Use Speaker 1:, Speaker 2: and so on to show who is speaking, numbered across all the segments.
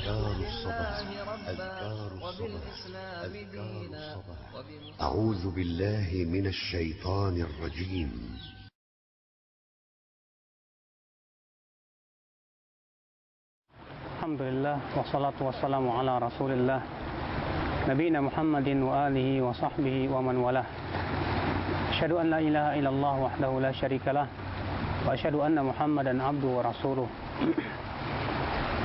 Speaker 1: أذكار الصباح أذكار الصباح أذكار الصباح أعوذ بالله من الشيطان الرجيم.
Speaker 2: Alhamdulillah wassalatu wassalamu ala rasulillah nabiyina Muhammadin wa alihi wa sahbihi wa man walah. Asyhadu an la ilaha illallah wahdahu la syarikalah wa asyhadu anna Muhammadan abduhu wa rasuluh.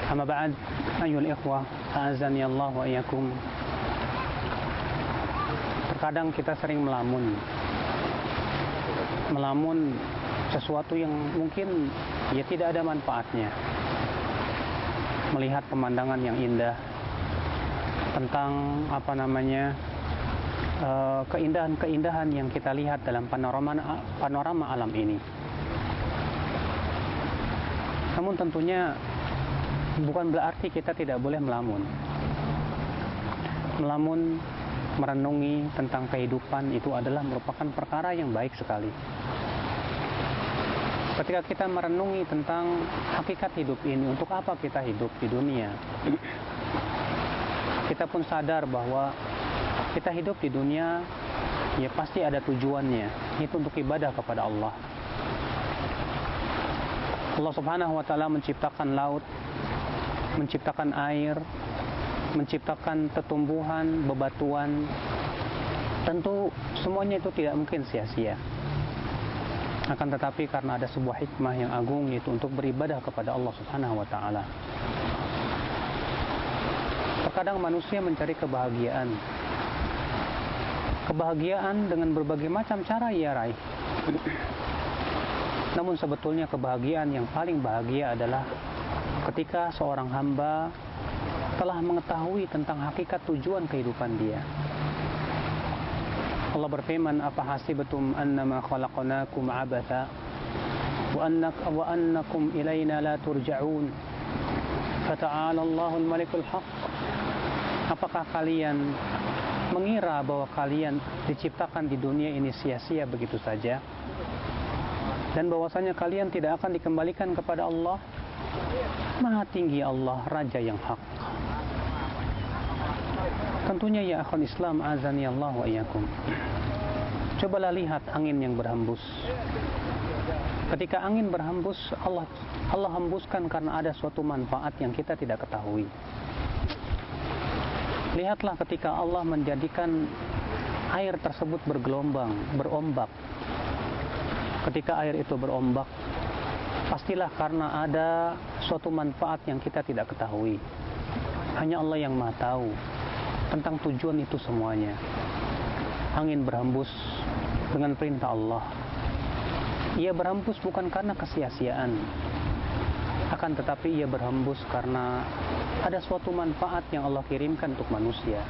Speaker 2: Amma ba'd, ayyuhal ikhwah, a'azani Allah wa iyyakum. Terkadang kita sering melamun sesuatu yang mungkin ya tidak ada manfaatnya. Melihat pemandangan yang indah, tentang keindahan-keindahan yang kita lihat dalam panorama alam ini. Namun tentunya bukan berarti kita tidak boleh melamun, merenungi tentang kehidupan itu adalah merupakan perkara yang baik sekali. Ketika kita merenungi tentang hakikat hidup ini, untuk apa kita hidup di dunia, kita pun sadar bahwa kita hidup di dunia ya pasti ada tujuannya, itu untuk ibadah kepada Allah. Allah Subhanahu wa Ta'ala menciptakan laut, menciptakan air, menciptakan tumbuhan, bebatuan. Tentu semuanya itu tidak mungkin sia-sia. Akan tetapi karena ada sebuah hikmah yang agung, yaitu untuk beribadah kepada Allah Subhanahu wa Ta'ala. Terkadang manusia mencari kebahagiaan dengan berbagai macam cara ia raih. Namun sebetulnya kebahagiaan yang paling bahagia adalah ketika seorang hamba telah mengetahui tentang hakikat tujuan kehidupan dia. Allah berfirman, "Apa hasibatum annama khalaqnakum abatha wa annakum ilaina la turja'un. Fata'ala Allahul Malikul Haq." Apakah kalian mengira bahwa kalian diciptakan di dunia ini sia-sia begitu saja, dan bahwasanya kalian tidak akan dikembalikan kepada Allah? Maha tinggi Allah, Raja yang hak. Tentunya ya akhul Islam, azani Allah wa iyyakum. Cobalah lihat angin yang berhembus. Ketika angin berhembus, Allah hembuskan karena ada suatu manfaat yang kita tidak ketahui. Lihatlah ketika Allah menjadikan air tersebut bergelombang, berombak. Ketika air itu berombak, pastilah karena ada suatu manfaat yang kita tidak ketahui. Hanya Allah yang Maha tahu tentang tujuan itu semuanya. Angin berhembus dengan perintah Allah. Ia berhembus bukan karena kesia-siaan, akan tetapi ia berhembus karena ada suatu manfaat yang Allah kirimkan untuk manusia,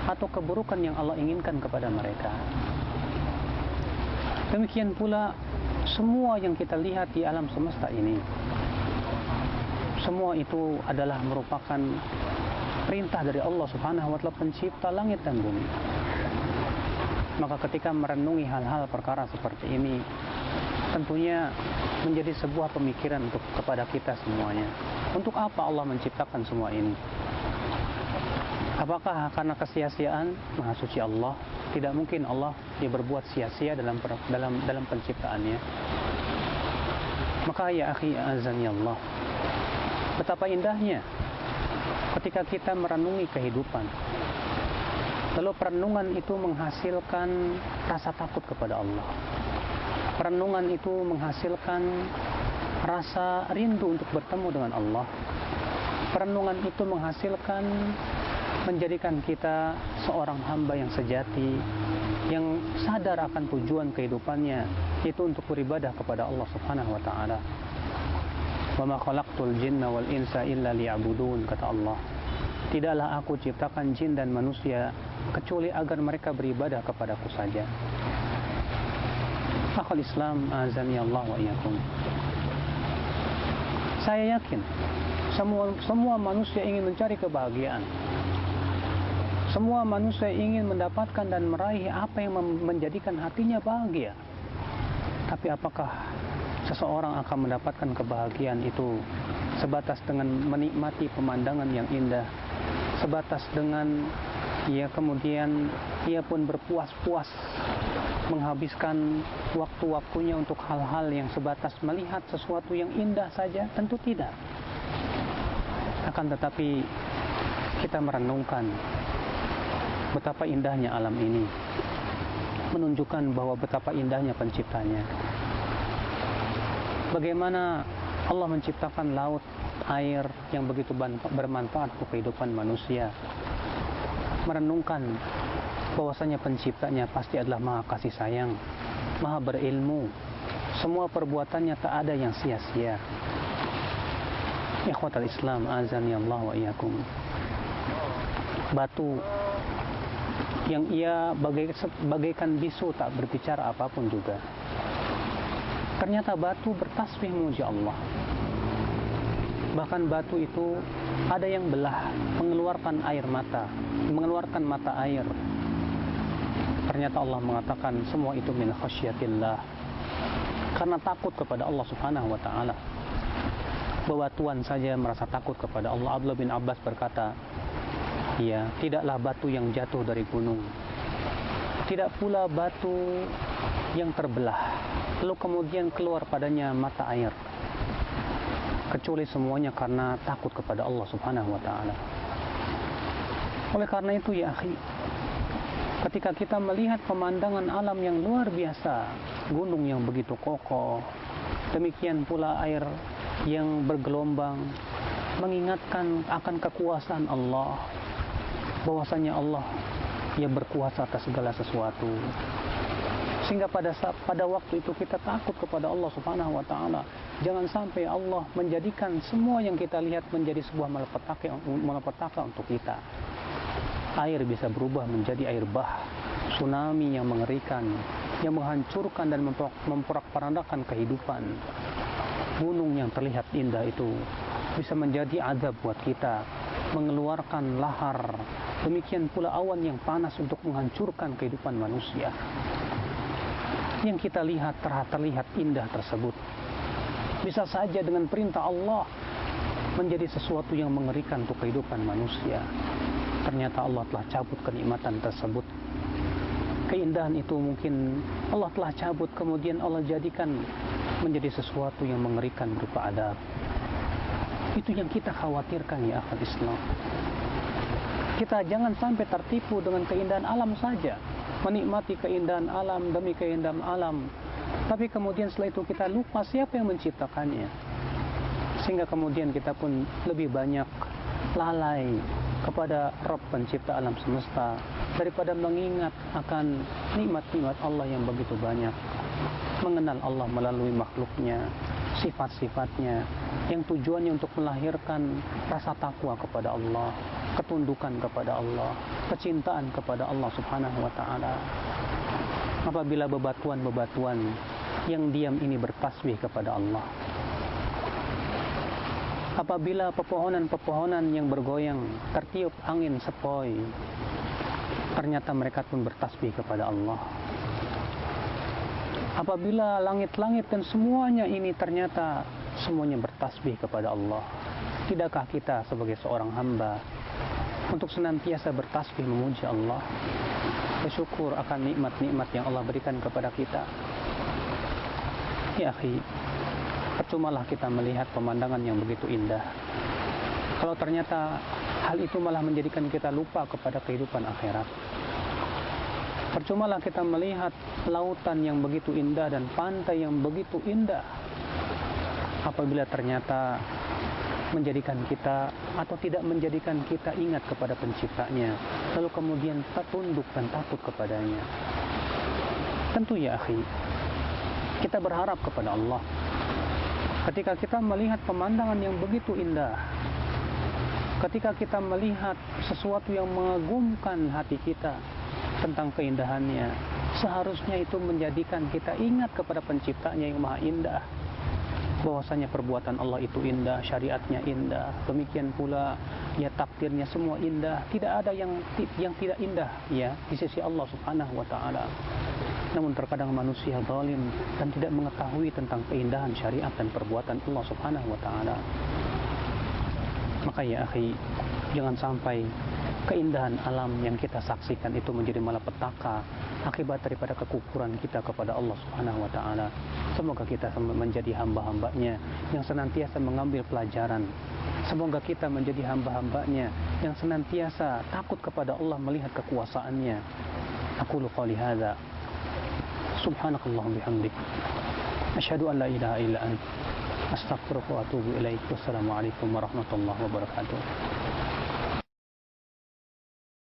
Speaker 2: atau keburukan yang Allah inginkan kepada mereka. Demikian pula semua yang kita lihat di alam semesta ini, semua itu adalah merupakan perintah dari Allah Subhanahu wa Ta'ala, pencipta langit dan bumi. Maka ketika merenungi hal-hal perkara seperti ini, tentunya menjadi sebuah pemikiran kepada kita semuanya. Untuk apa Allah menciptakan semua ini? Apakah karena kesia-siaan? Maha suci Allah. Tidak mungkin Allah berbuat sia-sia dalam penciptaannya. Maka ya akhi azani Allah, betapa indahnya ketika kita merenungi kehidupan, lalu perenungan itu menghasilkan rasa takut kepada Allah. Perenungan itu menghasilkan rasa rindu untuk bertemu dengan Allah. Perenungan itu menghasilkan menjadikan kita seorang hamba yang sejati, yang sadar akan tujuan kehidupannya, itu untuk beribadah kepada Allah Subhanahu wa Ta'ala. "Wa ma khalaqtul jinna wal insa illa liya'budun," kata Allah. Tidaklah aku ciptakan jin dan manusia kecuali agar mereka beribadah kepadaku saja. Akhul Islam, azani Allah wa iyyakum. Saya yakin semua manusia ingin mencari kebahagiaan. Semua manusia ingin mendapatkan dan meraih apa yang menjadikan hatinya bahagia. Tapi apakah seseorang akan mendapatkan kebahagiaan itu sebatas dengan menikmati pemandangan yang indah, sebatas dengan kemudian ia pun berpuas-puas menghabiskan waktu-waktunya untuk hal-hal yang sebatas melihat sesuatu yang indah saja? Tentu tidak. Akan tetapi kita merenungkan betapa indahnya alam ini, menunjukkan bahwa betapa indahnya penciptanya. Bagaimana Allah menciptakan laut, air yang begitu bermanfaat untuk kehidupan manusia. Merenungkan bahwasanya penciptanya pasti adalah maha kasih sayang, maha berilmu. Semua perbuatannya tak ada yang sia-sia. Ikhwatal Islam, azani Allah wa iyyakum. Batu yang ia bagaikan bisu tak berbicara apapun juga. Ternyata batu bertasbih memuji Allah. Bahkan batu itu ada yang belah, mengeluarkan mata air. Ternyata Allah mengatakan semua itu min khasyatillah, karena takut kepada Allah Subhanahu wa taala. Bebatuan saja merasa takut kepada Allah. Abdullah bin Abbas berkata, tidaklah batu yang jatuh dari gunung, tidak pula batu yang terbelah lalu kemudian keluar padanya mata air, kecuali semuanya karena takut kepada Allah Subhanahu wa taala. Oleh karena itu ya akhi, ketika kita melihat pemandangan alam yang luar biasa, gunung yang begitu kokoh, demikian pula air yang bergelombang, mengingatkan akan kekuasaan Allah, bahwasanya Allah berkuasa atas segala sesuatu. Sehingga pada waktu itu kita takut kepada Allah Subhanahu wa taala. Jangan sampai Allah menjadikan semua yang kita lihat menjadi sebuah malapetaka untuk kita. Air bisa berubah menjadi air bah, tsunami yang mengerikan, yang menghancurkan dan memporak-porandakan kehidupan. Gunung yang terlihat indah itu bisa menjadi azab buat kita, mengeluarkan lahar. Demikian pula awan yang panas untuk menghancurkan kehidupan manusia. Yang kita lihat terlihat indah tersebut bisa saja dengan perintah Allah menjadi sesuatu yang mengerikan untuk kehidupan manusia. Ternyata Allah telah cabut kenikmatan tersebut. Keindahan itu mungkin Allah telah cabut, kemudian Allah jadikan menjadi sesuatu yang mengerikan berupa adab. Itu yang kita khawatirkan ya akhwat Islam. Kita jangan sampai tertipu dengan keindahan alam saja, menikmati keindahan alam demi keindahan alam, tapi kemudian setelah itu kita lupa siapa yang menciptakannya, sehingga kemudian kita pun lebih banyak lalai kepada Rabb pencipta alam semesta daripada mengingat akan nikmat-nikmat Allah yang begitu banyak, mengenal Allah melalui makhluknya, sifat-sifatnya yang tujuannya untuk melahirkan rasa takwa kepada Allah, ketundukan kepada Allah, kecintaan kepada Allah Subhanahu wa taala. Apabila bebatuan-bebatuan yang diam ini bertasbih kepada Allah, apabila pepohonan-pepohonan yang bergoyang tertiup angin sepoi, ternyata mereka pun bertasbih kepada Allah. Apabila langit-langit dan semuanya ini ternyata semuanya bertasbih kepada Allah, tidakkah kita sebagai seorang hamba untuk senantiasa bertasbih memuji Allah, bersyukur akan nikmat-nikmat yang Allah berikan kepada kita? Ya akhi, percumalah kita melihat pemandangan yang begitu indah kalau ternyata hal itu malah menjadikan kita lupa kepada kehidupan akhirat. Percumalah kita melihat lautan yang begitu indah dan pantai yang begitu indah apabila ternyata menjadikan kita atau tidak menjadikan kita ingat kepada penciptanya, lalu kemudian kita tunduk dan takut kepadanya. Tentu ya akhi, kita berharap kepada Allah ketika kita melihat pemandangan yang begitu indah, ketika kita melihat sesuatu yang mengagumkan hati kita tentang keindahannya, seharusnya itu menjadikan kita ingat kepada penciptanya yang maha indah, bahwasanya perbuatan Allah itu indah, syariatnya indah, demikian pula ya takdirnya semua indah, tidak ada yang tidak indah ya di sisi Allah Subhanahu wa taala. Namun terkadang manusia zalim dan tidak mengetahui tentang keindahan syariat dan perbuatan Allah Subhanahu wa taala. Maka ya akhi, jangan sampai keindahan alam yang kita saksikan itu menjadi malapetaka akibat daripada kekufuran kita kepada Allah Subhanahu wa taala. Semoga kita menjadi hamba-hambanya yang senantiasa mengambil pelajaran. Semoga kita menjadi hamba-hambanya yang senantiasa takut kepada Allah melihat kekuasaannya. Aqulu qouli hadza. Subhanakallahumma bihamdik. Asyhadu an la ilaha illa anta. Astaghfiruka wa atubu ilaik. Wassalamualaikum warahmatullahi wabarakatuh.